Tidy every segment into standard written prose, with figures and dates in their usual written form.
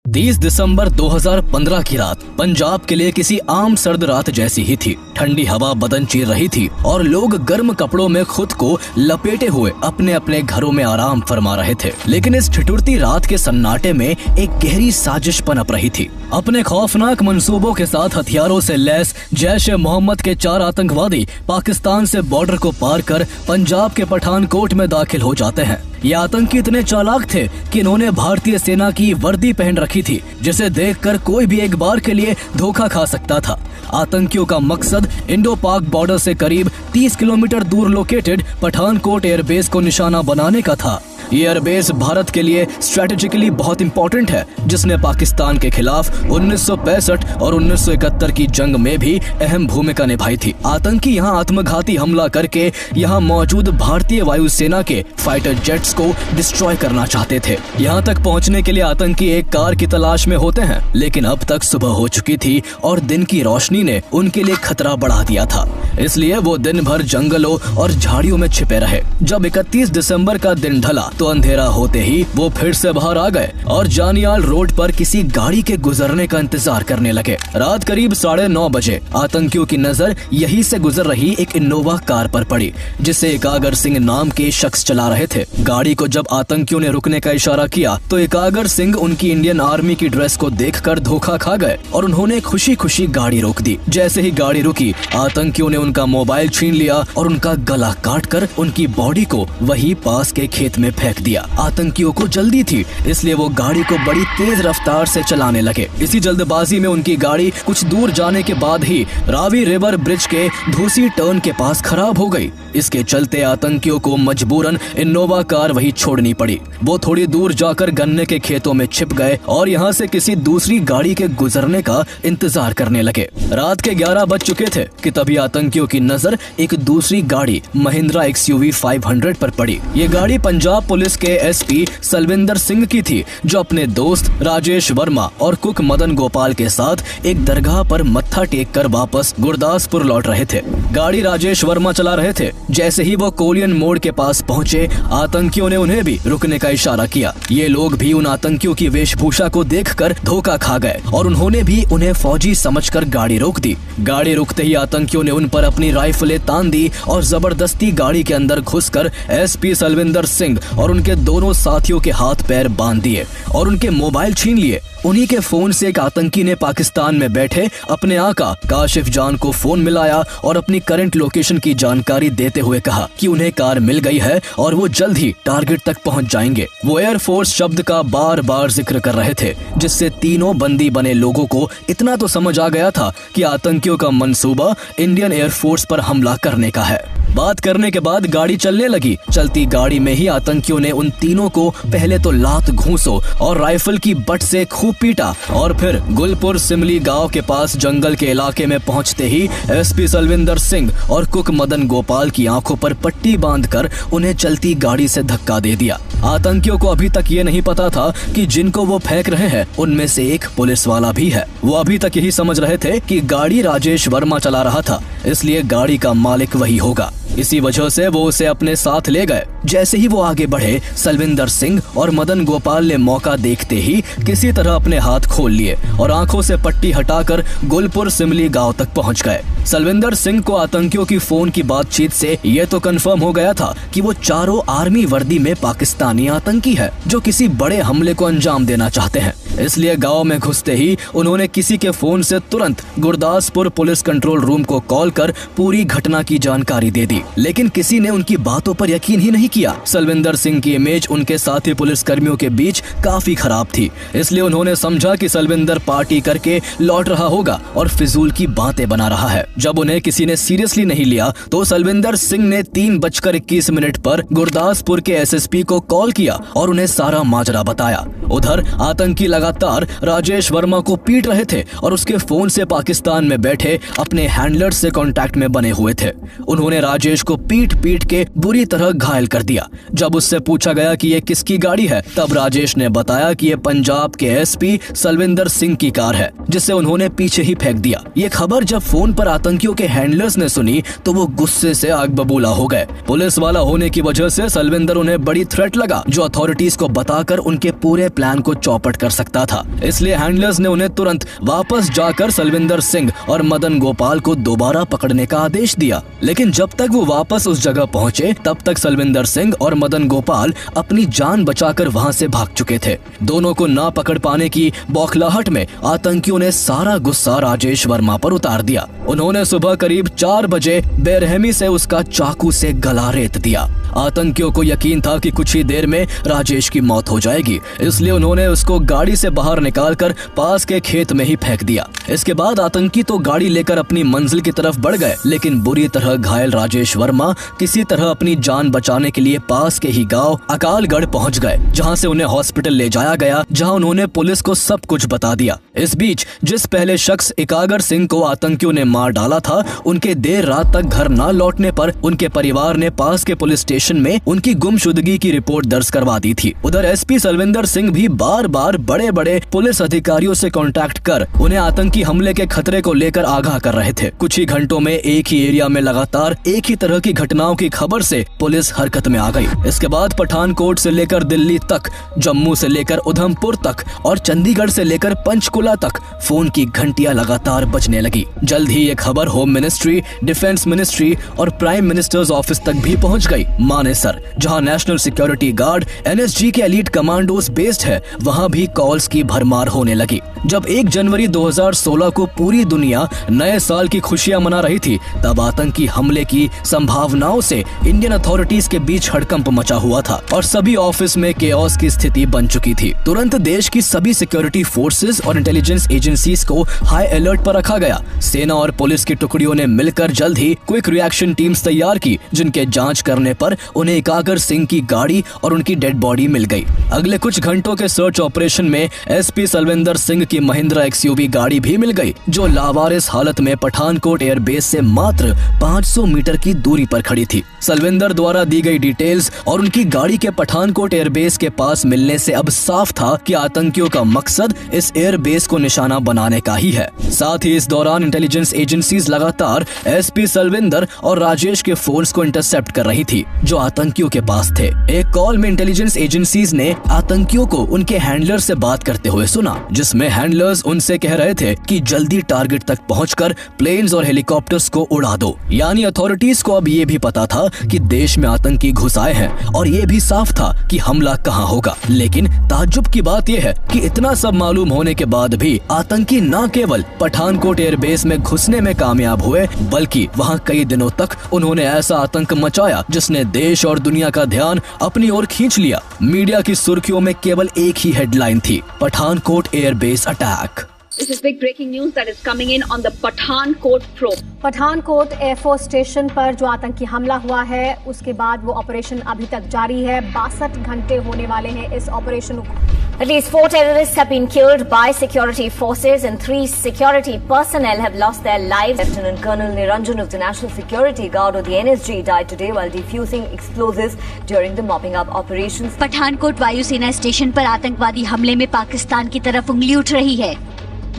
30 दिसंबर 2015 की रात पंजाब के लिए किसी आम सर्द रात जैसी ही थी। ठंडी हवा बदन चीर रही थी और लोग गर्म कपड़ों में खुद को लपेटे हुए अपने अपने घरों में आराम फरमा रहे थे। लेकिन इस ठिठुरती रात के सन्नाटे में एक गहरी साजिश पनप रही थी। अपने खौफनाक मंसूबों के साथ हथियारों से लैस जैश-ए-मोहम्मद के 4 आतंकवादी पाकिस्तान से बॉर्डर को पार कर पंजाब के पठानकोट में दाखिल हो जाते हैं। ये आतंकी इतने चालाक थे कि इन्होंने भारतीय सेना की वर्दी पहन रखी थी, जिसे देखकर कोई भी एक बार के लिए धोखा खा सकता था। आतंकियों का मकसद इंडो पाक बॉर्डर से करीब 30 किलोमीटर दूर लोकेटेड पठानकोट एयरबेस को निशाना बनाने का था। ये एयरबेस भारत के लिए स्ट्रेटेजिकली बहुत इंपॉर्टेंट है, जिसने पाकिस्तान के खिलाफ 1965 और 1971 की जंग में भी अहम भूमिका निभाई थी। आतंकी यहाँ आत्मघाती हमला करके यहाँ मौजूद भारतीय वायुसेना के फाइटर जेट्स को डिस्ट्रॉय करना चाहते थे। यहाँ तक पहुँचने के लिए आतंकी एक कार की तलाश में होते हैं, लेकिन अब तक सुबह हो चुकी थी और दिन की रोशनी ने उनके लिए खतरा बढ़ा दिया था। इसलिए वो दिन भर जंगलों और झाड़ियों में छिपे रहे। जब 31 दिसंबर का दिन ढला तो अंधेरा होते ही वो फिर से बाहर आ गए और जानियाल रोड पर किसी गाड़ी के गुजरने का इंतजार करने लगे। रात करीब 9:30 बजे आतंकियों की नजर यहीं से गुजर रही एक इनोवा कार पर पड़ी, जिसे एकागर सिंह नाम के शख्स चला रहे थे। गाड़ी को जब आतंकियों ने रुकने का इशारा किया तो एकागर सिंह उनकी इंडियन आर्मी की ड्रेस को देखकर धोखा खा गए और उन्होंने खुशी खुशी गाड़ी रोक दी। जैसे ही गाड़ी रुकी, आतंकियों ने उनका मोबाइल छीन लिया और उनका गला काटकर उनकी बॉडी को वही पास के खेत में फेंक दिया। आतंकियों को जल्दी थी, इसलिए वो गाड़ी को बड़ी तेज रफ्तार से चलाने लगे। इसी जल्दबाजी में उनकी गाड़ी कुछ दूर जाने के बाद ही रावी रिवर ब्रिज के धूसी टर्न के पास खराब हो गई। इसके चलते आतंकियों को मजबूरन इनोवा कार वही छोड़नी पड़ी। वो थोड़ी दूर जाकर गन्ने के खेतों में छिप गए और यहाँ से किसी दूसरी गाड़ी के गुजरने का इंतजार करने लगे। रात के 11 बज चुके थे कि तभी आतंकियों की नजर एक दूसरी गाड़ी महिंद्रा XUV 500 पर पड़ी। ये गाड़ी पंजाब पुलिस के SP सलविंदर सिंह की थी, जो अपने दोस्त राजेश वर्मा और कुक मदन गोपाल के साथ एक दरगाह पर मत्था टेक कर वापस गुरदासपुर लौट रहे थे। गाड़ी राजेश वर्मा चला रहे थे। जैसे ही वो कोलियन मोड़ के पास पहुंचे, आतंकियों ने उन्हें भी रुकने का इशारा किया। ये लोग भी उन आतंकियों की वेशभूषा को देखकर धोखा खा गए और उन्होंने भी उन्हें फौजी समझकर गाड़ी रोक दी। गाड़ी रुकते ही आतंकियों ने उन पर अपनी राइफलें तान दी और जबरदस्ती गाड़ी के अंदर घुसकर SP सलविंदर सिंह और उनके दोनों साथियों के हाथ पैर बांध दिए और उनके मोबाइल छीन लिए। उन्हीं के फोन से एक आतंकी ने पाकिस्तान में बैठे अपने आका काशिफ जान को फोन मिलाया और अपनी करंट लोकेशन की जानकारी देते हुए कहा कि उन्हें कार मिल गई है और वो जल्द ही टारगेट तक पहुंच जाएंगे। वो एयरफोर्स शब्द का बार बार जिक्र कर रहे थे, जिससे तीनों बंदी बने लोगों को इतना तो समझ आ गया था कि आतंकियों का मंसूबा इंडियन एयरफोर्स पर हमला करने का है। बात करने के बाद गाड़ी चलने लगी। चलती गाड़ी में ही आतंकियों ने उन तीनों को पहले तो लात घूंसो और राइफल की बट से खूब पीटा और फिर गुलपुर सिमली गांव के पास जंगल के इलाके में पहुंचते ही SP सलविंदर सिंह और कुक मदन गोपाल की आंखों पर पट्टी बांधकर उन्हें चलती गाड़ी से धक्का दे दिया। आतंकियों को अभी तक ये नहीं पता था कि जिनको वो फेंक रहे हैं उनमें से एक पुलिस वाला भी है। वो अभी तक यही समझ रहे थे कि गाड़ी राजेश वर्मा चला रहा था, इसलिए गाड़ी का मालिक वही होगा। इसी वजह से वो उसे अपने साथ ले गए। जैसे ही वो आगे बढ़े, सलविंदर सिंह और मदन गोपाल ने मौका देखते ही किसी तरह अपने हाथ खोल लिए और आंखों से पट्टी हटाकर गुलपुर सिमली गांव तक पहुंच गए। सलविंदर सिंह को आतंकियों की फोन की बातचीत से ये तो कंफर्म हो गया था कि वो चारों आर्मी वर्दी में पाकिस्तानी आतंकी है, जो किसी बड़े हमले को अंजाम देना चाहते हैं। इसलिए गांव में घुसते ही उन्होंने किसी के फोन से तुरंत गुरदासपुर पुलिस कंट्रोल रूम को कॉल कर पूरी घटना की जानकारी दे दी, लेकिन किसी ने उनकी बातों पर यकीन ही नहीं किया। सलविंदर सिंह की इमेज उनके साथी पुलिस कर्मियों के बीच काफी खराब थी, इसलिए उन्होंने समझा कि सलविंदर पार्टी करके लौट रहा होगा और फिजूल की बातें बना रहा है। जब उन्हें किसी ने सीरियसली नहीं लिया तो सलविंदर सिंह ने 3:21 पर गुरदासपुर के SSP को कॉल किया और उन्हें सारा माजरा बताया। उधर आतंकी लगातार राजेश वर्मा को पीट रहे थे और उसके फोन से पाकिस्तान में बैठे अपने हैंडलर से कांटेक्ट में बने हुए थे। उन्होंने राजेश को पीट पीट के बुरी तरह घायल कर दिया। जब उससे पूछा गया कि ये किसकी गाड़ी है, तब राजेश ने बताया कि ये पंजाब के SP सलविंदर सिंह की कार है, जिसे उन्होंने पीछे ही फेंक दिया। ये खबर जब फोन पर आतंकियों के हैंडलर्स ने सुनी तो वो गुस्से से आग बबूला हो गए। पुलिस वाला होने की वजह से सलविंदर उन्हें बड़ी थ्रेट लगा जो अथॉरिटीज को बताकर उनके पूरे प्लान को चौपट कर सकता था। इसलिए हैंडलर्स ने उन्हें तुरंत वापस जाकर सलविंदर सिंह और मदन गोपाल को दोबारा पकड़ने का आदेश दिया। लेकिन जब तक वो वापस उस जगह पहुंचे तब तक सलविंदर सिंह और मदन गोपाल अपनी जान बचाकर वहां से भाग चुके थे। दोनों को ना पकड़ पाने की बौखलाहट में आतंकियों ने सारा गुस्सा राजेश वर्मा पर उतार दिया। उन्होंने सुबह करीब 4 बजे बेरहमी से उसका चाकू से गला रेत दिया। आतंकियों को यकीन था कि कुछ ही देर में राजेश की मौत हो जाएगी, इसलिए उन्होंने उसको गाड़ी से बाहर निकालकर पास के खेत में ही फेंक दिया। इसके बाद आतंकी तो गाड़ी लेकर अपनी मंजिल की तरफ बढ़ गए, लेकिन बुरी तरह घायल राजेश वर्मा किसी तरह अपनी जान बचाने के लिए पास के ही गांव अकालगढ़ पहुंच गए, जहां से उन्हें हॉस्पिटल ले जाया गया, जहां उन्होंने पुलिस को सब कुछ बता दिया। इस बीच जिस पहले शख्स एकागर सिंह को आतंकियों ने मार डाला था, उनके देर रात तक घर न लौटने पर उनके परिवार ने पास के पुलिस स्टेशन में उनकी गुमशुदगी की रिपोर्ट दर्ज करवा दी थी। उधर एसपी सलविंदर सिंह भी बार बार बड़े बड़े पुलिस अधिकारियों से कांटेक्ट कर उन्हें आतंकी हमले के खतरे को लेकर आगाह कर रहे थे। कुछ ही घंटों में एक ही एरिया में लगातार एक ही तरह की घटनाओं की खबर से पुलिस हरकत में आ गई। इसके बाद पठानकोट से लेकर दिल्ली तक, जम्मू से लेकर उधमपुर तक और चंडीगढ़ से लेकर पंचकुला तक फोन की घंटियां लगातार बजने लगी। जल्द ही ये खबर होम मिनिस्ट्री, डिफेंस मिनिस्ट्री और प्राइम मिनिस्टर्स ऑफिस तक भी पहुंच गई। मानेसर, जहां नेशनल सिक्योरिटी गार्ड एनएसजी के एलीट कमांडोज बेस्ड है, वहां भी कॉल्स की भरमार होने लगी। जब 1 जनवरी 2016 को पूरी दुनिया नए साल की खुशियां मना रही थी, तब आतंकी हमले की संभावनाओं से इंडियन अथॉरिटीज के बीच हड़कंप मचा हुआ था और सभी ऑफिस में केओस की स्थिति बन चुकी थी। तुरंत देश की सभी सिक्योरिटी फोर्सेस और इंटेलिजेंस एजेंसीज को हाई अलर्ट पर रखा गया। सेना और पुलिस की टुकड़ियों ने मिलकर जल्द ही क्विक रिएक्शन टीम्स तैयार की, जिनके जांच करने पर उन्हें एकागर सिंह की गाड़ी और उनकी डेड बॉडी मिल गई। अगले कुछ घंटों के सर्च ऑपरेशन में एसपी सलविंदर सिंह की महिंद्रा एक्सयूवी गाड़ी भी मिल गई, जो लावारिस हालत में पठानकोट एयरबेस से मात्र 500 मीटर की दूरी पर खड़ी थी। सलविंदर द्वारा दी गई डिटेल्स और उनकी गाड़ी के पठानकोट एयरबेस के पास मिलने से अब साफ था कि आतंकियों का मकसद इस एयरबेस को निशाना बनाने का ही है। साथ ही इस दौरान इंटेलिजेंस एजेंसीज लगातार एसपी सलविंदर और राजेश के फोन्स को इंटरसेप्ट कर रही थी, जो आतंकियों के पास थे। एक कॉल में इंटेलिजेंस एजेंसीज ने आतंकियों को उनके हैंडलर से बात करते हुए सुना, जिसमें हैंडलर्स उनसे कह रहे थे कि जल्दी टारगेट तक पहुंचकर प्लेन्स और हेलीकॉप्टर्स को उड़ा दो। यानी अथॉरिटीज को अब ये भी पता था कि देश में आतंकी घुस आए हैं और ये भी साफ था कि हमला कहां होगा। लेकिन ताज्जुब की बात यह है कि इतना सब मालूम होने के बाद भी आतंकी न केवल पठानकोट एयरबेस में घुसने में कामयाब हुए, बल्कि वहां कई दिनों तक उन्होंने ऐसा आतंक मचाया जिसने देश और दुनिया का ध्यान अपनी ओर खींच लिया। मीडिया की सुर्खियों में केवल एक ही हेडलाइन थी, Pathankot airbase attack. This is big breaking news that is coming in on the Pathankot probe. Pathankot air force station पर जो आतंकी हमला हुआ है, उसके बाद वो ऑपरेशन अभी तक जारी है। 62 घंटे होने वाले हैं इस ऑपरेशन को। At least 4 terrorists have been killed by security forces and 3 security personnel have lost their lives. Lieutenant Colonel Niranjan of the National Security Guard or the NSG died today while defusing explosives during the mopping up operations. Pathankot वायुसेना station पर आतंकवादी हमले में पाकिस्तान की तरफ उंगली उठ रही है।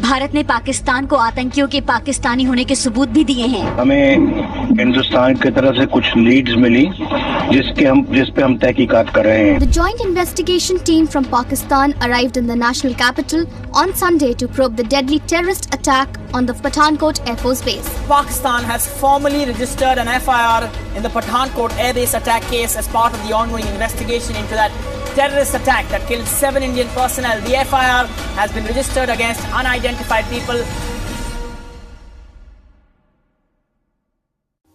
भारत ने पाकिस्तान को आतंकियों के पाकिस्तानी होने के सबूत भी दिए हैं। हमें हिंदुस्तान की तरफ से कुछ लीड्स मिली जिस पे हम तहकीकात कर रहे हैं। The joint investigation team from Pakistan arrived in the national capital on Sunday to probe the deadly terrorist attack on the Pathankot Air Force Base. Pakistan has formally registered an FIR in the Pathankot Air Base attack case as part of the ongoing investigation into that terrorist attack that killed 7 Indian personnel. The FIR has been registered against unidentified people.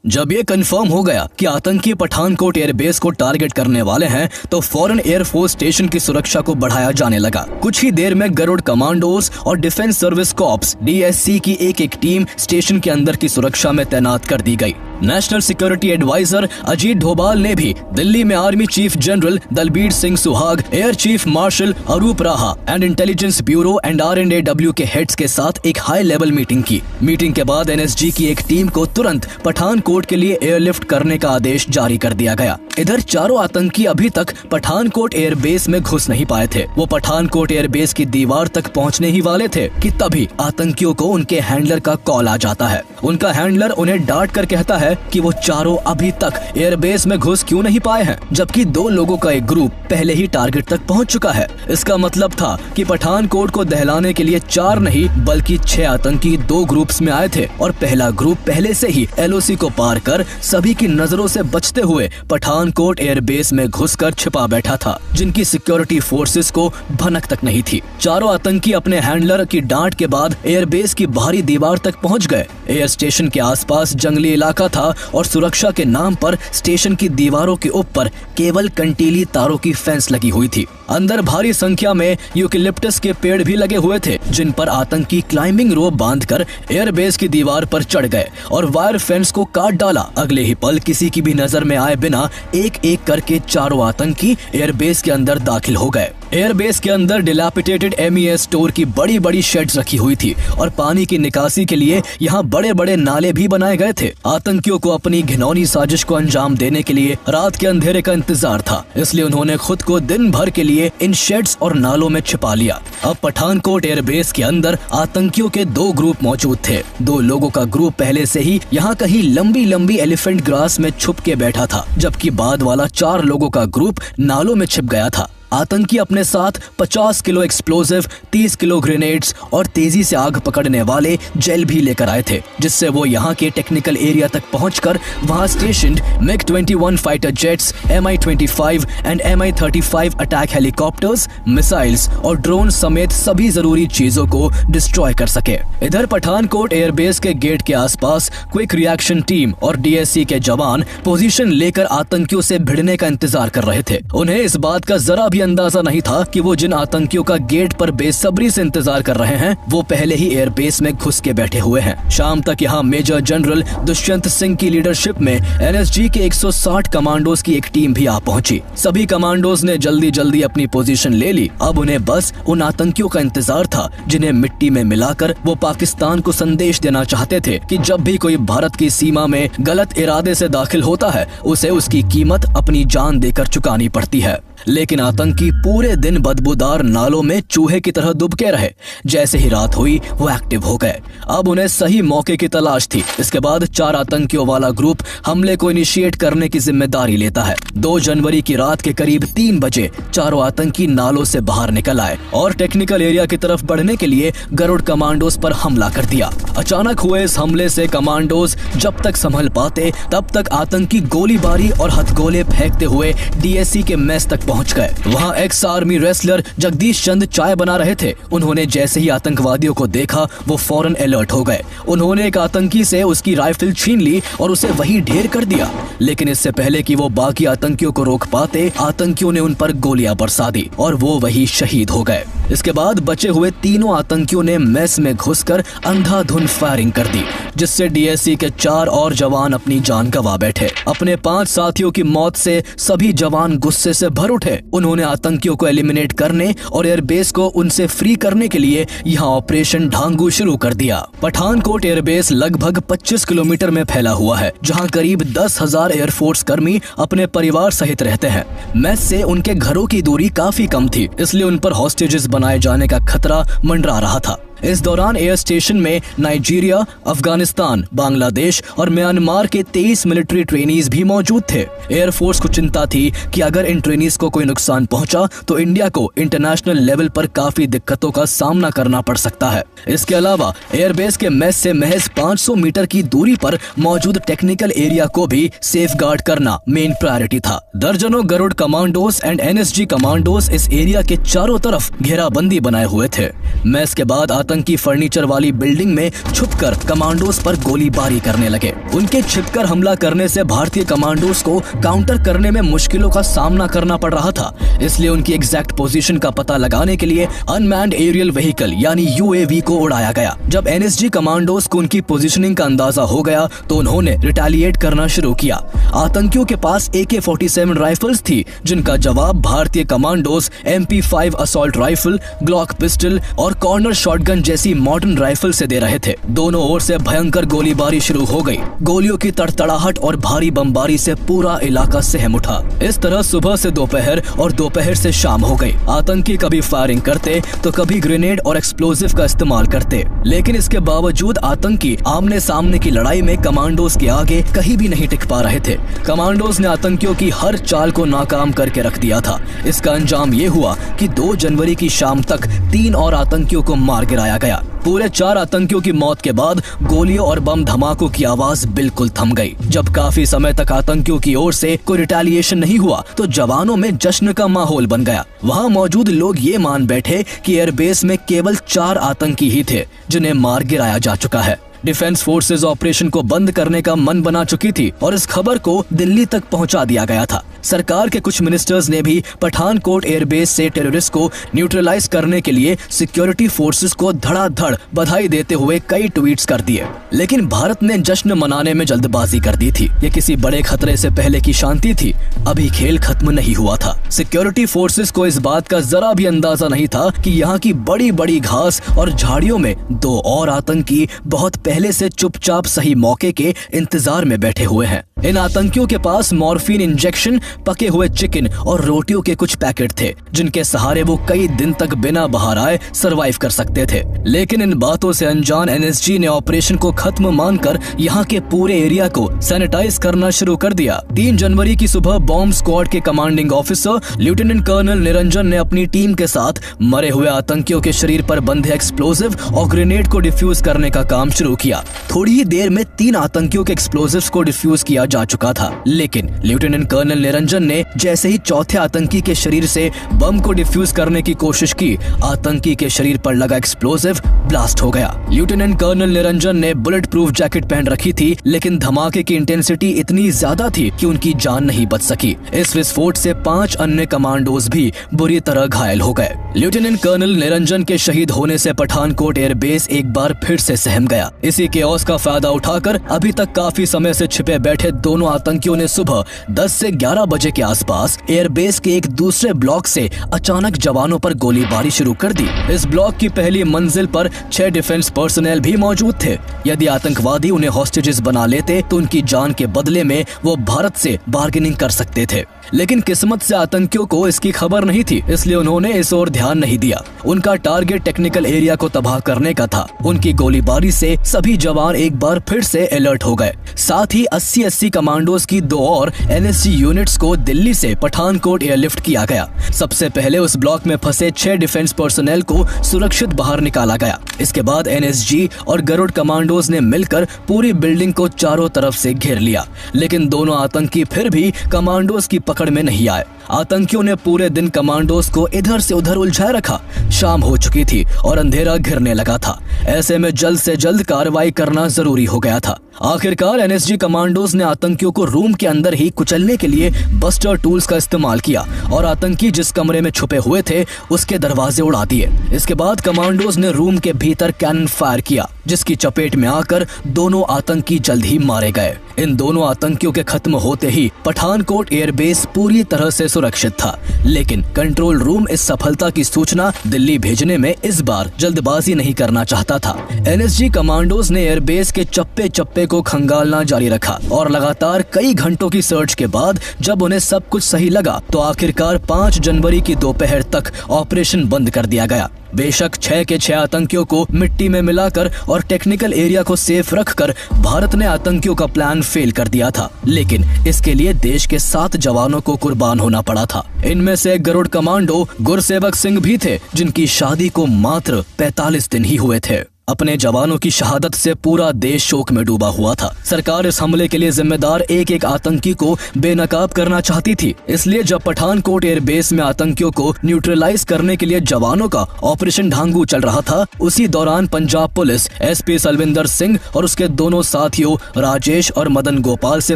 जब ये confirm हो गया कि आतंकी Pathankot airbase को target करने वाले हैं, तो फौरन एयरफोर्स स्टेशन की सुरक्षा को बढ़ाया जाने लगा। कुछ ही देर में गरुड़ कमांडोज और डिफेंस सर्विस कॉर्प्स DSC की एक टीम स्टेशन के अंदर की सुरक्षा में तैनात कर दी गई। National security adviser Ajit Doval ने भी दिल्ली में army chief general Dalbir Singh Suhag, air chief marshal Arup Raha and intelligence bureau and RNAW के हेड्स के साथ एक हाई लेवल मीटिंग की। मीटिंग के बाद NSG की एक टीम को तुरंत पठानकोट के लिए एयरलिफ्ट करने का आदेश जारी कर दिया गया। इधर चारों आतंकी अभी तक पठानकोट एयरबेस में घुस नहीं पाए थे। वो पठानकोट एयरबेस की दीवार तक पहुंचने ही वाले थे कि तभी आतंकियों को उनके हैंडलर का कॉल आ जाता है। उनका हैंडलर उन्हें डांट कर कहता है कि वो चारों अभी तक एयरबेस में घुस क्यों नहीं पाए हैं, जबकि 2 लोगों का एक ग्रुप पहले ही टारगेट तक पहुंच चुका है। इसका मतलब था कि पठानकोट को दहलाने के लिए 4 नहीं बल्कि 6 आतंकी 2 ग्रुप्स में आए थे और पहला ग्रुप पहले से ही LOC को पार कर सभी की नजरों से बचते हुए पठानकोट एयरबेस में घुसकर छिपा बैठा था, जिनकी सिक्योरिटी फोर्सेस को भनक तक नहीं थी। चारों आतंकी अपने हैंडलर की डांट के बाद एयरबेस की बाहरी दीवार तक पहुंच गए। एयर स्टेशन के आसपास जंगली इलाका था और सुरक्षा के नाम पर स्टेशन की दीवारों के ऊपर केवल कंटीली तारों की फेंस लगी हुई थी। अंदर भारी संख्या में यूकेलिप्टस के पेड़ भी लगे हुए थे, जिन पर आतंकी क्लाइंबिंग रोप बांधकर एयरबेस की दीवार पर चढ़ गए और वायर फेंस को काट डाला। अगले ही पल किसी की भी नजर में आए बिना एक एक करके चारों आतंकी एयरबेस के अंदर दाखिल हो गए। एयरबेस के अंदर डिलैपिडेटेड MES स्टोर की बड़ी बड़ी शेड्स रखी हुई थी और पानी की निकासी के लिए यहाँ बड़े बड़े नाले भी बनाए गए थे। आतंकियों को अपनी घिनौनी साजिश को अंजाम देने के लिए रात के अंधेरे का इंतजार था, इसलिए उन्होंने खुद को दिन भर के लिए इन शेड्स और नालों में छिपा लिया। अब पठानकोट एयरबेस के अंदर आतंकियों के 2 ग्रुप मौजूद थे। 2 लोगों का ग्रुप पहले से ही यहाँ कहीं लंबी लंबी एलिफेंट ग्रास में छुप के बैठा था, जबकि बाद वाला 4 लोगों का ग्रुप नालों में छिप गया था। आतंकी अपने साथ 50 किलो एक्सप्लोजिव, 30 किलो ग्रेनेड्स और तेजी से आग पकड़ने वाले जेल भी लेकर आए थे, जिससे वो यहाँ के टेक्निकल एरिया तक पहुंचकर वहां स्टेशन्ड MiG-21 fighter jets, Mi-25 and Mi-35 attack helicopters, missiles और ड्रोन समेत सभी जरूरी चीजों को डिस्ट्रॉय कर सके। इधर पठानकोट एयरबेस के गेट के आसपास क्विक रिएक्शन टीम और DSC के जवान पोजीशन लेकर आतंकियों से भिड़ने का इंतजार कर रहे थे। उन्हें इस बात का जरा भी अंदाजा नहीं था कि वो जिन आतंकियों का गेट पर बेसब्री से इंतजार कर रहे हैं वो पहले ही एयरबेस में घुस के बैठे हुए हैं। शाम तक यहाँ मेजर जनरल दुष्यंत सिंह की लीडरशिप में NSG के 160 कमांडोज की एक टीम भी आ पहुंची। सभी कमांडोज ने जल्दी जल्दी अपनी पोजीशन ले ली। अब उन्हें बस उन आतंकियों का इंतजार था जिन्हें मिट्टी में मिलाकर वो पाकिस्तान को संदेश देना चाहते थे कि जब भी कोई भारत की सीमा में गलत इरादे से दाखिल होता है उसे उसकी कीमत अपनी जान देकर चुकानी पड़ती है। लेकिन आतंकी पूरे दिन बदबूदार नालों में चूहे की तरह दुबके रहे। जैसे ही रात हुई वो एक्टिव हो गए। अब उन्हें सही मौके की तलाश थी। इसके बाद 4 आतंकियों वाला ग्रुप हमले को इनिशिएट करने की जिम्मेदारी लेता है। 2 जनवरी की रात के करीब 3 बजे चारों आतंकी नालों से बाहर निकल आए और टेक्निकल एरिया की तरफ बढ़ने के लिए गरुड़ कमांडोज पर हमला कर दिया। अचानक हुए इस हमले से कमांडोज जब तक संभल पाते तब तक आतंकी गोलीबारी और हथगोले फेंकते हुए DSC के मेस तक पहुंच गए। वहां एक्स आर्मी रेसलर जगदीश चंद चाय बना रहे थे। उन्होंने जैसे ही आतंकवादियों को देखा वो फौरन अलर्ट हो गए। उन्होंने एक आतंकी से उसकी राइफल छीन ली और उसे वहीं ढेर कर दिया। लेकिन इससे पहले कि वो बाकी आतंकियों को रोक पाते आतंकियों ने उन पर गोलियां बरसा दी और वो वहीं शहीद हो गए। इसके बाद बचे हुए तीनों आतंकियों ने मेस में घुसकर अंधाधुंध फायरिंग कर दी, जिससे DSC के 4 और जवान अपनी जान गंवा बैठे। अपने 5 साथियों की मौत से सभी जवान गुस्से से भर उठे। उन्होंने आतंकियों को एलिमिनेट करने और एयरबेस को उनसे फ्री करने के लिए यहाँ ऑपरेशन ढांगू शुरू कर दिया। पठानकोट एयरबेस लगभग 25 किलोमीटर में फैला हुआ है, जहाँ करीब 10,000 एयरफोर्स कर्मी अपने परिवार सहित रहते हैं। मेस से उनके घरों की दूरी काफी कम थी, इसलिए उन पर हॉस्टेजेस बनाए जाने का खतरा मंडरा रहा था। इस दौरान एयर स्टेशन में नाइजीरिया, अफगानिस्तान, बांग्लादेश और म्यांमार के 23 मिलिट्री ट्रेनीज भी मौजूद थे। एयरफोर्स को चिंता थी कि अगर इन ट्रेनीज को कोई नुकसान पहुंचा तो इंडिया को इंटरनेशनल लेवल पर काफी दिक्कतों का सामना करना पड़ सकता है। इसके अलावा एयरबेस के मेस से महज 500 मीटर की दूरी पर मौजूद टेक्निकल एरिया को भी सेफ गार्ड करना मेन प्रायोरिटी था। दर्जनों Garud commandos and NSG commandos इस एरिया के चारों तरफ घेराबंदी बनाए हुए थे। मेस के बाद आतंकी फर्नीचर वाली बिल्डिंग में छुपकर कमांडोज पर गोलीबारी करने लगे। उनके छिपकर हमला करने से भारतीय कमांडोज को काउंटर करने में मुश्किलों का सामना करना पड़ रहा था, इसलिए उनकी एग्जैक्ट पोजीशन का पता लगाने के लिए अनमैन्ड एरियल व्हीकल यानी UAV को उड़ाया गया। जब NSG कमांडोज को उनकी पोजीशनिंग का अंदाजा हो गया तो उन्होंने रिटेलिएट करना शुरू किया। आतंकियों के पास AK-47 राइफल्स थी, जिनका जवाब भारतीय commandos MP5 assault rifle, Glock pistol और कॉर्नर शॉटगन शॉटगन जैसी मॉडर्न राइफल से दे रहे थे। दोनों ओर से भयंकर गोलीबारी शुरू हो गई। गोलियों की तड़तड़ाहट और भारी बमबारी से पूरा इलाका सहम उठा। इस तरह सुबह से दोपहर और दोपहर से शाम हो गई। आतंकी कभी फायरिंग करते तो कभी ग्रेनेड और एक्सप्लोजिव का इस्तेमाल करते, लेकिन इसके बावजूद आतंकी आमने सामने की लड़ाई में कमांडोज के आगे कहीं भी नहीं टिक पा रहे थे। कमांडोज ने आतंकियों की हर चाल को नाकाम करके रख दिया था। इसका अंजाम ये हुआ कि 2 जनवरी की शाम तक 3 और आतंकियों को मार गिराया गया। पूरे 4 आतंकियों की मौत के बाद गोलियों और बम धमाकों की आवाज बिल्कुल थम गई। जब काफी समय तक आतंकियों की ओर से कोई रिटेलिएशन नहीं हुआ तो जवानों में जश्न का माहौल बन गया। वहां मौजूद लोग ये मान बैठे कि एयरबेस में केवल 4 आतंकी ही थे जिन्हें मार गिराया जा चुका है। डिफेंस फोर्सेज ऑपरेशन को बंद करने का मन बना चुकी थी और इस खबर को दिल्ली तक पहुंचा दिया गया था। सरकार के कुछ मिनिस्टर्स ने भी पठानकोट एयरबेस से टेररिस्ट को न्यूट्रलाइज करने के लिए सिक्योरिटी फोर्सेस को धड़ाधड़ बधाई देते हुए कई ट्वीट्स कर दिए। लेकिन भारत ने जश्न मनाने में जल्दबाजी कर दी थी। ये किसी बड़े खतरे से पहले की शांति थी। अभी खेल खत्म नहीं हुआ था। सिक्योरिटी फोर्सेस को इस बात का जरा भी अंदाजा नहीं था कि यहाँ की बड़ी बड़ी घास और झाड़ियों में 2 और आतंकी बहुत पहले से चुपचाप सही मौके के इंतजार में बैठे हुए हैं। इन आतंकियों के पास मॉर्फिन इंजेक्शन, पके हुए चिकन और रोटियों के कुछ पैकेट थे जिनके सहारे वो कई दिन तक बिना बाहर आए सरवाइव कर सकते थे। लेकिन इन बातों से अनजान एनएसजी ने ऑपरेशन को खत्म मानकर यहाँ के पूरे एरिया को सैनिटाइज करना शुरू कर दिया। 3 जनवरी की सुबह बॉम्ब स्क्वाड के commanding officer lieutenant colonel Niranjan ने अपनी टीम के साथ मरे हुए आतंकियों के शरीर पर बंधे एक्सप्लोजिव और ग्रेनेड को डिफ्यूज करने का काम शुरू किया। थोड़ी ही देर में 3 आतंकियों के एक्सप्लोजिव्स को डिफ्यूज किया जा चुका था। लेकिन लेफ्टिनेंट कर्नल निरंजन ने जैसे ही चौथे आतंकी के शरीर से बम को डिफ्यूज करने की कोशिश की, आतंकी के शरीर पर लगा एक्सप्लोजिव ब्लास्ट हो गया। लेफ्टिनेंट कर्नल निरंजन ने बुलेट प्रूफ जैकेट पहन रखी थी, लेकिन धमाके की इंटेंसिटी इतनी ज्यादा थी कि उनकी जान नहीं बच सकी। इस विस्फोट से 5 अन्य कमांडोज भी बुरी तरह घायल हो गए। लेफ्टिनेंट कर्नल निरंजन के शहीद होने से पठानकोट एयरबेस एक बार फिर से सहम गया। इसी केओस का फायदा उठाकर अभी तक काफी समय से छिपे बैठे दोनों आतंकियों ने सुबह 10 से 11 बजे के आसपास एयरबेस के एक दूसरे ब्लॉक से अचानक जवानों पर गोलीबारी शुरू कर दी। इस ब्लॉक की पहली मंजिल पर 6 डिफेंस पर्सनल भी मौजूद थे। यदि आतंकवादी उन्हें हॉस्टेजेस बना लेते तो उनकी जान के बदले में वो भारत से बार्गेनिंग कर सकते थे। लेकिन किस्मत से आतंकियों को इसकी खबर नहीं थी, इसलिए उन्होंने इस ओर ध्यान नहीं दिया। उनका टारगेट टेक्निकल एरिया को तबाह करने का था। उनकी गोलीबारी से सभी जवान एक बार फिर से अलर्ट हो गए। साथ ही 80 कमांडोज की 2 और एनएसजी यूनिट्स को दिल्ली से पठानकोट एयरलिफ्ट किया गया। सबसे पहले उस ब्लॉक में फंसे 6 डिफेंस पर्सनल को सुरक्षित बाहर निकाला गया। इसके बाद एनएसजी और गरुड़ कमांडोज ने मिलकर पूरी बिल्डिंग को चारों तरफ से घेर लिया। लेकिन दोनों आतंकी फिर भी कमांडोज की पकड़ में नहीं आए। आतंकियों ने पूरे दिन कमांडोज को इधर से उधर उलझाए रखा। शाम हो चुकी थी और अंधेरा घिरने लगा था। ऐसे में जल्द से जल्द कार्रवाई करना जरूरी हो गया था। आखिरकार एनएसजी कमांडोज ने आतंकियों को रूम के अंदर ही कुचलने के लिए बस्टर टूल्स का इस्तेमाल किया और आतंकी जिस कमरे में छुपे हुए थे उसके दरवाजे उड़ा दिए। इसके बाद कमांडोज ने रूम के भीतर कैनन फायर किया, जिसकी चपेट में आकर दोनों आतंकी जल्द ही मारे गए। इन दोनों आतंकियों के खत्म होते ही पठानकोट एयरबेस पूरी तरह से सुरक्षित था। लेकिन कंट्रोल रूम इस सफलता की सूचना दिल्ली भेजने में इस बार जल्दबाजी नहीं करना चाहता था। एनएसजी कमांडोज ने एयरबेस के चप्पे चप्पे को खंगालना जारी रखा और लगातार कई घंटों की सर्च के बाद जब उन्हें सब कुछ सही लगा तो आखिरकार 5 जनवरी की दोपहर तक ऑपरेशन बंद कर दिया गया। बेशक 6 के 6 आतंकियों को मिट्टी में मिलाकर और टेक्निकल एरिया को सेफ रखकर भारत ने आतंकियों का प्लान फेल कर दिया था, लेकिन इसके लिए देश के 7 जवानों को कुर्बान होना पड़ा था। इनमें से गरुड़ कमांडो गुरसेवक सिंह भी थे, जिनकी शादी को मात्र 45 दिन ही हुए थे। अपने जवानों की शहादत से पूरा देश शोक में डूबा हुआ था। सरकार इस हमले के लिए जिम्मेदार एक एक आतंकी को बेनकाब करना चाहती थी। इसलिए जब पठानकोट एयरबेस में आतंकियों को न्यूट्रलाइज करने के लिए जवानों का ऑपरेशन ढांगू चल रहा था, उसी दौरान पंजाब पुलिस एसपी सलविंदर सिंह और उसके दोनों साथियों राजेश और मदन गोपाल से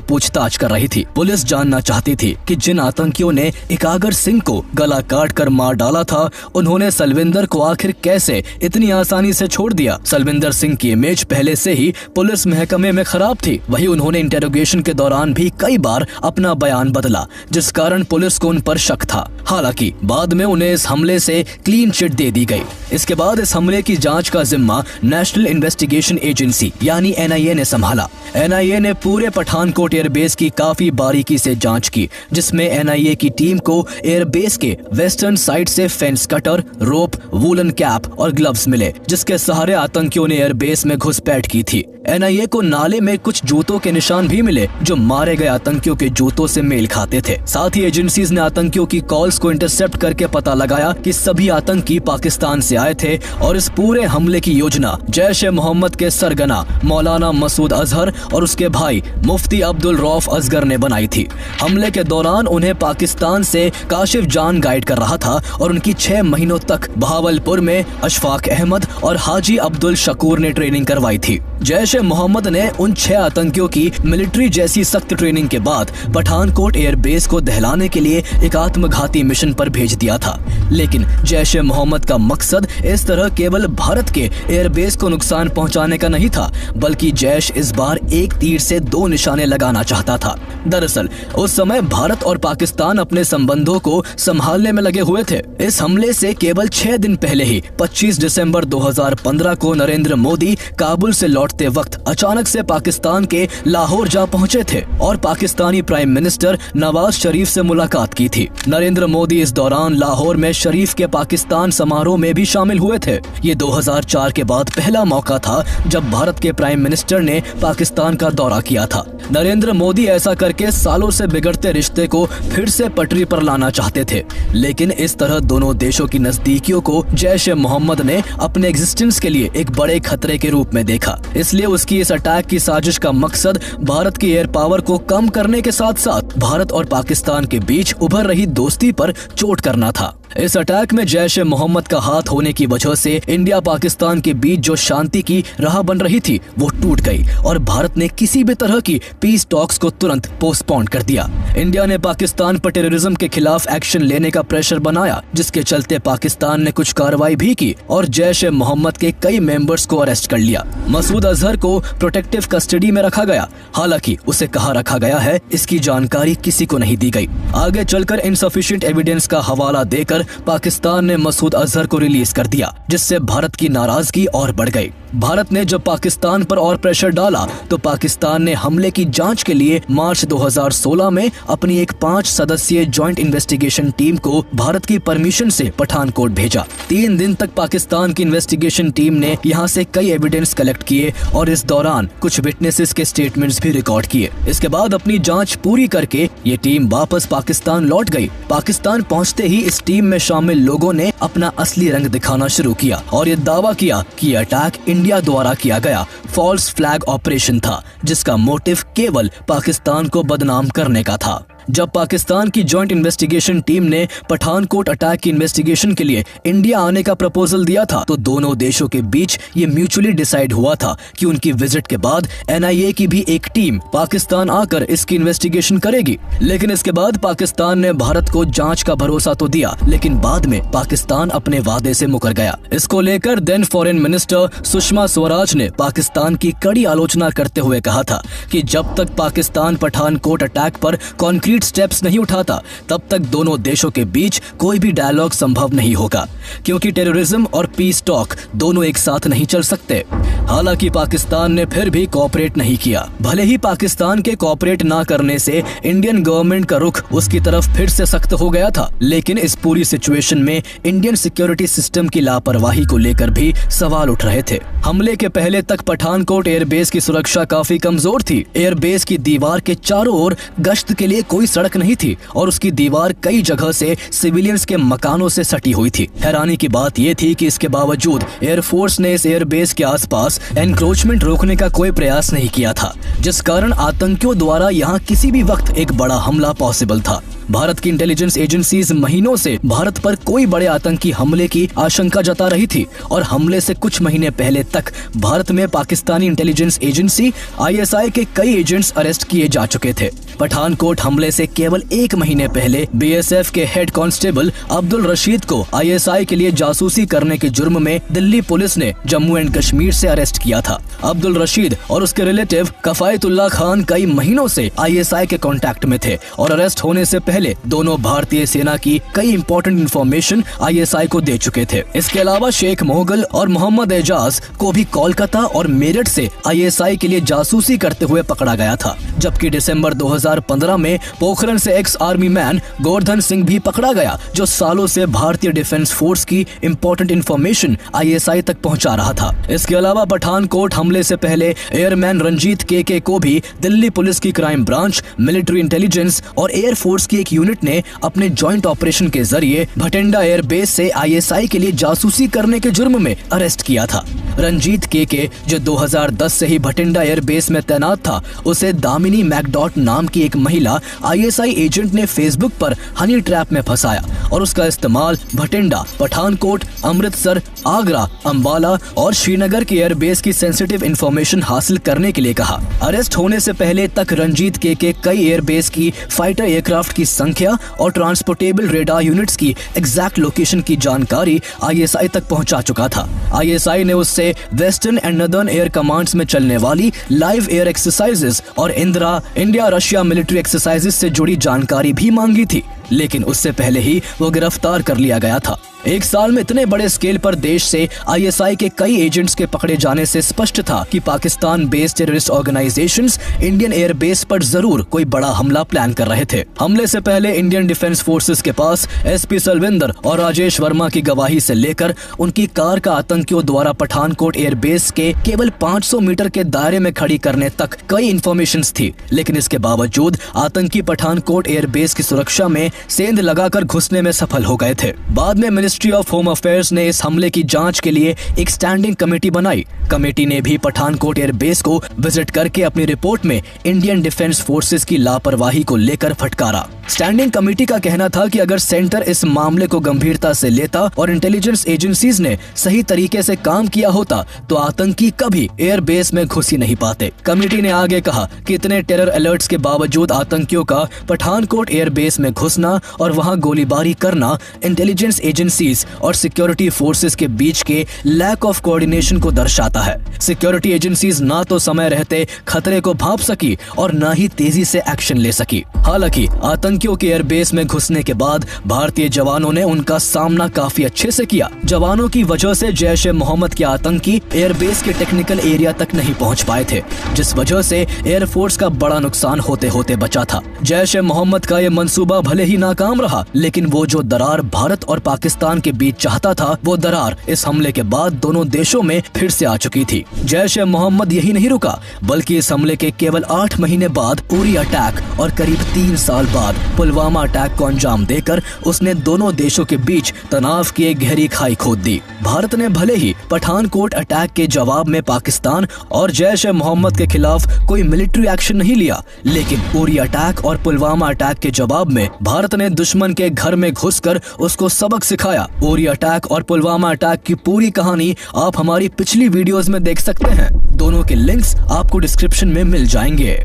पूछताछ कर रही थी। पुलिस जानना चाहती थी कि जिन आतंकियों ने एकागर सिंह को गला काट कर मार डाला था, उन्होंने सलविंदर को आखिर कैसे इतनी आसानी से छोड़ दिया। सलविंदर सिंह की इमेज पहले से ही पुलिस महकमे में खराब थी। वहीं उन्होंने इंटेरोगेशन के दौरान भी कई बार अपना बयान बदला, जिस कारण पुलिस को उन पर शक था। हालांकि बाद में उन्हें इस हमले से क्लीन चिट दे दी गई। इसके बाद इस हमले की जांच का जिम्मा नेशनल इन्वेस्टिगेशन एजेंसी यानी NIA ने संभाला। NIA ने पूरे पठानकोट एयरबेस की काफी बारीकी से जांच की, जिसमें NIA की टीम को एयरबेस के वेस्टर्न साइड से फेंस कटर, रोप, वूलन कैप और ग्लव्स मिले, जिसके सहारे आतंकियों ने एयरबेस में घुसपैठ की थी। NIA को नाले में कुछ जूतों के निशान भी मिले, जो मारे गए आतंकियों के जूतों से मेल खाते थे। साथ ही एजेंसीज ने आतंकियों की कॉल्स को इंटरसेप्ट करके पता लगाया कि सभी आतंकी पाकिस्तान से आए थे और इस पूरे हमले की योजना जैश-ए-मोहम्मद के सरगना मौलाना मसूद अजहर और उसके भाई मुफ्ती अब्दुल रऊफ असगर ने बनाई थी। हमले के दौरान उन्हें पाकिस्तान से काशिफ जान गाइड कर रहा था और उनकी 6 महीनों तक बहावलपुर में अशफाक अहमद और हाजी अब्दुल शकूर ने ट्रेनिंग करवाई थी। जैश-ए-मोहम्मद ने उन 6 आतंकियों की मिलिट्री जैसी सख्त ट्रेनिंग के बाद पठानकोट एयरबेस को दहलाने के लिए एक आत्मघाती मिशन पर भेज दिया था। लेकिन जैश-ए-मोहम्मद का मकसद इस तरह केवल भारत के एयरबेस को नुकसान पहुंचाने का नहीं था, बल्कि जैश इस बार एक तीर से 2 निशाने लगाना चाहता था। दरअसल उस समय भारत और पाकिस्तान अपने संबंधों को संभालने में लगे हुए थे। इस हमले से केवल 6 दिन पहले ही 25 दिसंबर 2015 को नरेंद्र मोदी काबुल से लौटते वक्त अचानक से पाकिस्तान के लाहौर जा पहुंचे थे और पाकिस्तानी प्राइम मिनिस्टर नवाज शरीफ से मुलाकात की थी। नरेंद्र मोदी इस दौरान लाहौर में शरीफ के पाकिस्तान समारोह में भी शामिल हुए थे। ये 2004 के बाद पहला मौका था जब भारत के प्राइम मिनिस्टर ने पाकिस्तान का दौरा किया था। नरेंद्र मोदी ऐसा करके सालों से बिगड़ते रिश्ते को फिर से पटरी पर लाना चाहते थे, लेकिन इस तरह दोनों देशों की नजदीकियों को जैश-ए-मोहम्मद ने अपने एग्जिस्टेंस के लिए एक बड़े खतरे के रूप में देखा। इसलिए उसकी इस अटैक की साजिश का मकसद भारत की एयर पावर को कम करने के साथ साथ भारत और पाकिस्तान के बीच उभर रही दोस्ती पर चोट करना था। इस अटैक में जैश-ए-मोहम्मद का हाथ होने की वजह से इंडिया पाकिस्तान के बीच जो शांति की राह बन रही थी वो टूट गई और भारत ने किसी भी तरह की पीस टॉक्स को तुरंत पोस्टपोन कर दिया। इंडिया ने पाकिस्तान पर टेररिज्म के खिलाफ एक्शन लेने का प्रेशर बनाया, जिसके चलते पाकिस्तान ने कुछ कार्रवाई भी की और जैश-ए-मोहम्मद के कई मेंबर्स को अरेस्ट कर लिया। मसूद अजहर को प्रोटेक्टिव कस्टडी में रखा गया, हालांकि उसे कहाँ रखा गया है इसकी जानकारी किसी को नहीं दी गई। आगे चलकर इनसफिशिएंट एविडेंस का हवाला देकर पाकिस्तान ने मसूद अजहर को रिलीज कर दिया, जिससे भारत की नाराजगी और बढ़ गई। भारत ने जब पाकिस्तान पर और प्रेशर डाला तो पाकिस्तान ने हमले की जांच के लिए मार्च 2016 में अपनी एक 5 सदस्यीय जॉइंट इन्वेस्टिगेशन टीम को भारत की परमिशन से पठानकोट भेजा। 3 दिन तक पाकिस्तान की इन्वेस्टिगेशन टीम ने यहाँ से कई एविडेंस कलेक्ट किए और इस दौरान कुछ विटनेसेस के स्टेटमेंट्स भी रिकॉर्ड किए। इसके बाद अपनी जांच पूरी करके ये टीम वापस पाकिस्तान लौट गई। पाकिस्तान पहुँचते ही इस टीम में शामिल लोगों ने अपना असली रंग दिखाना शुरू किया और ये दावा किया कि अटैक इंडिया द्वारा किया गया फॉल्स फ्लैग ऑपरेशन था, जिसका मोटिव केवल पाकिस्तान को बदनाम करने का था। जब पाकिस्तान की जॉइंट इन्वेस्टिगेशन टीम ने पठानकोट अटैक की इन्वेस्टिगेशन के लिए इंडिया आने का प्रपोजल दिया था तो दोनों देशों के बीच ये म्यूचुअली डिसाइड हुआ था कि उनकी विजिट के बाद NIA की भी एक टीम पाकिस्तान आकर इसकी इन्वेस्टिगेशन करेगी। लेकिन इसके बाद पाकिस्तान ने भारत को जांच का भरोसा तो दिया, लेकिन बाद में पाकिस्तान अपने वादे से मुकर गया। इसको लेकर then foreign minister Sushma Swaraj ने पाकिस्तान की कड़ी आलोचना करते हुए कहा था कि जब तक पाकिस्तान पठानकोट अटैक पर कॉन्क्रीट स्टेप्स नहीं उठाता तब तक दोनों देशों के बीच कोई भी डायलॉग संभव नहीं होगा, क्योंकि टेररिज्म और पीस टॉक दोनों एक साथ नहीं चल सकते। हालांकि पाकिस्तान ने फिर भी कोऑपरेट नहीं किया। भले ही पाकिस्तान के कोऑपरेट ना करने से इंडियन गवर्नमेंट का रुख उसकी तरफ फिर से सख्त हो गया था, लेकिन इस पूरी सिचुएशन में इंडियन सिक्योरिटी सिस्टम की लापरवाही को लेकर भी सवाल उठ रहे थे। हमले के पहले तक पठानकोट एयरबेस की सुरक्षा काफी कमजोर थी। एयरबेस की दीवार के चारों ओर गश्त के लिए कोई सड़क नहीं थी और उसकी दीवार कई जगह से सिविलियंस के मकानों से सटी हुई थी। हैरानी की बात यह थी कि इसके बावजूद एयरफोर्स ने इस एयरबेस के आसपास एनक्रोचमेंट रोकने का कोई प्रयास नहीं किया था, जिस कारण आतंकियों द्वारा यहाँ किसी भी वक्त एक बड़ा हमला पॉसिबल था। भारत की इंटेलिजेंस एजेंसीज महीनों से भारत पर कोई बड़े आतंकी हमले की आशंका जता रही थी और हमले से कुछ महीने पहले तक भारत में पाकिस्तानी इंटेलिजेंस एजेंसी ISI के कई एजेंट्स अरेस्ट किए जा चुके थे। पठानकोट हमले से केवल 1 महीने पहले BSF के हेड कांस्टेबल अब्दुल रशीद को ISI के लिए जासूसी करने के जुर्म में दिल्ली पुलिस ने जम्मू एंड कश्मीर से अरेस्ट किया था। अब्दुल रशीद और उसके रिलेटिव कफायतुल्लाह खान कई महीनों से ISI के कांटेक्ट में थे और अरेस्ट होने से पहले दोनों भारतीय सेना की कई इंपॉर्टेंट इंफॉर्मेशन ISI को दे चुके थे। इसके अलावा शेख मोगल और मोहम्मद एजाज को भी कोलकाता और मेरठ से ISI के लिए जासूसी करते हुए पकड़ा गया था, जबकि दिसंबर 2015 में पोखरण से ex army man Govardhan Singh भी पकड़ा गया, जो सालों से भारतीय डिफेंस फोर्स की इंपॉर्टेंट इंफॉर्मेशन ISI तक पहुंचा रहा था। इसके अलावा पठानकोट हमले से पहले एयरमैन रंजीत के को भी दिल्ली पुलिस की क्राइम ब्रांच, मिलिट्री इंटेलिजेंस और एयर फोर्स की एक यूनिट ने अपने जॉइंट ऑपरेशन के जरिए भटिंडा एयरबेस से ISI के लिए जासूसी करने के जुर्म में अरेस्ट किया था। रंजीत के जो 2010 से ही भटिंडा एयरबेस में तैनात था, उसे दामिनी मैकडॉट नाम की एक महिला ISI एजेंट ने फेसबुक पर हनी ट्रैप में फंसाया और उसका इस्तेमाल भटिंडा, पठानकोट, अमृतसर, आगरा, अंबाला और श्रीनगर के एयरबेस की सेंसिटिव इंफॉर्मेशन हासिल करने के लिए कहा। अरेस्ट होने से पहले तक रंजीत के कई एयरबेस की फाइटर एयरक्राफ्ट की संख्या और ट्रांसपोर्टेबल रेडार यूनिट्स की एग्जैक्ट लोकेशन की जानकारी ISI तक पहुंचा चुका था। ISI ने उससे western and northern air commands में चलने वाली लाइव एयर एक्सरसाइजेस और इंडिया रशिया मिलिट्री एक्सरसाइजेस से जुड़ी जानकारी भी मांगी थी, लेकिन उससे पहले ही वो गिरफ्तार कर लिया गया था। एक साल में इतने बड़े स्केल पर देश से ISI के कई एजेंट्स के पकड़े जाने से स्पष्ट था कि Pakistan based terrorist organisations Indian airbase पर जरूर कोई बड़ा हमला प्लान कर रहे थे। हमले से पहले इंडियन डिफेंस फोर्सेस के पास SP सलविंदर और राजेश वर्मा की गवाही से लेकर उनकी कार का आतंकियों द्वारा पठानकोट एयरबेस के केवल 500 मीटर के दायरे में खड़ी करने तक कई इंफॉर्मेशंस थी, लेकिन इसके बावजूद आतंकी पठानकोट एयरबेस की सुरक्षा में सेंध लगाकर घुसने में सफल हो गए थे। बाद में मिनिस्ट्री ऑफ होम अफेयर्स ने इस हमले की जांच के लिए एक स्टैंडिंग कमेटी बनाई। कमेटी ने भी पठानकोट एयरबेस को विजिट करके अपनी रिपोर्ट में इंडियन डिफेंस फोर्सेस की लापरवाही को लेकर फटकारा। स्टैंडिंग कमेटी का कहना था कि अगर सेंटर इस मामले को गंभीरता से लेता और इंटेलिजेंस एजेंसीज ने सही तरीके से काम किया होता तो आतंकी कभी एयरबेस में घुस ही नहीं पाते। कमेटी ने आगे कहा कि इतने टेरर अलर्ट्स के बावजूद आतंकियों का पठानकोट एयरबेस में घुसना और वहां गोलीबारी करना इंटेलिजेंस एजेंसीज और सिक्योरिटी फोर्सेस के बीच के लैक ऑफ कोऑर्डिनेशन को दर्शाता है। सिक्योरिटी एजेंसीज ना तो समय रहते खतरे को भांप सकी और ना ही तेजी से एक्शन ले सकी। हालांकि आतंकियों के एयरबेस में घुसने के बाद भारतीय जवानों ने उनका सामना काफी अच्छे से किया। जवानों की वजह से जैश ए मोहम्मद के आतंकी एयरबेस के टेक्निकल एरिया तक नहीं पहुंच पाए थे, जिस वजह से एयरफोर्स का बड़ा नुकसान होते होते बचा था। जैश ए मोहम्मद का यह मंसूबा भले ही नाकाम रहा, लेकिन वो जो दरार भारत और पाकिस्तान के बीच चाहता था, वो दरार इस हमले के बाद दोनों देशों में फिर से आ चुकी थी। जैश ए मोहम्मद यही नहीं रुका, बल्कि इस हमले के केवल 8 महीने बाद उरी अटैक और करीब 3 साल बाद पुलवामा अटैक को अंजाम देकर उसने दोनों देशों के बीच तनाव की एक गहरी खाई खोद दी। भारत ने भले ही पठानकोट अटैक के जवाब में पाकिस्तान और जैश ए मोहम्मद के खिलाफ कोई मिलिट्री एक्शन नहीं लिया, लेकिन उरी अटैक और पुलवामा अटैक के जवाब में भारत ने दुश्मन के घर में घुसकर उसको सबक सिखाया। उरी अटैक और पुलवामा अटैक की पूरी कहानी आप हमारी पिछली वीडियोस में देख सकते हैं। दोनों के लिंक्स आपको डिस्क्रिप्शन में मिल जाएंगे।